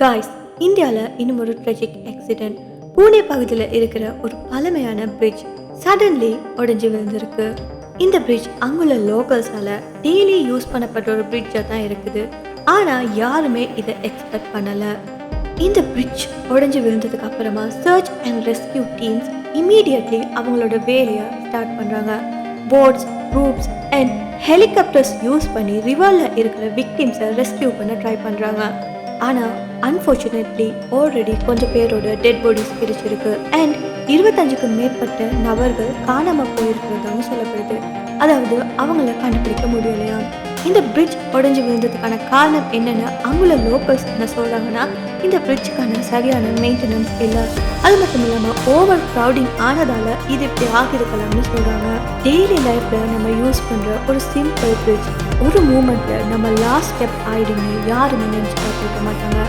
Guys, இந்தியாவில் இன்னும் ஒரு ட்ரெஜிக் ஆக்சிடென்ட். பூனே பகுதியில் இருக்கிற ஒரு பழமையான பிரிட்ஜ் சடன்லி உடைஞ்சு விழுந்திருக்கு. இந்த பிரிட்ஜ் அங்குள்ள லோக்கல்ஸால டெய்லி யூஸ் பண்ணப்படுற ஒரு பிரிட்ஜாக தான் இருக்குது. ஆனால் யாருமே இதை எக்ஸ்பெக்ட் பண்ணலை. இந்த பிரிட்ஜ் உடைஞ்சு விழுந்ததுக்கு அப்புறமா search and rescue teams immediately அவங்களோட வேலையை ஸ்டார்ட் பண்ணுறாங்க. Boats, ropes and helicopters use பண்ணி ரிவரில் இருக்கிற விக்டிம்ஸை ரெஸ்கியூ பண்ண ட்ரை பண்ணுறாங்க. ஆனால் அன்ஃபார்ச்சுனேட்லி ஆல்ரெடி கொஞ்சம் பேரோட டெட் பாடிஸ் கிடைச்சிருக்கு. அண்ட் 25க்கும் மேற்பட்ட நபர்கள் காணாமல் போயிருக்கிறதாகவும் சொல்லப்படுது. அதாவது அவங்கள கண்டுபிடிக்க முடியலையா. இந்த பிரிட்ஜ் உடைஞ்சு விழுந்ததுக்கான காரணம் என்னென்னு அங்குள்ள லோக்கல்ஸ் என்ன சொல்கிறாங்கன்னா, இந்த பிரிட்ஜுக்கான சரியான மெயின்டெனன்ஸ் இல்லை, அது மட்டும் இல்லாமல் ஓவர் க்ரௌடிங் ஆனதால் இது இப்படி ஆகிருக்கலாம்னு சொல்கிறாங்க. டெய்லி லைஃப்பில் நம்ம யூஸ் பண்ணுற ஒரு சிம்பிள் பிரிட்ஜ் ஒரு மூமெண்ட்டில் நம்ம லாஸ்ட் ஸ்டெப் ஆகிடுன்னு யாருமே நினச்சி பார்த்துருக்க மாட்டாங்க.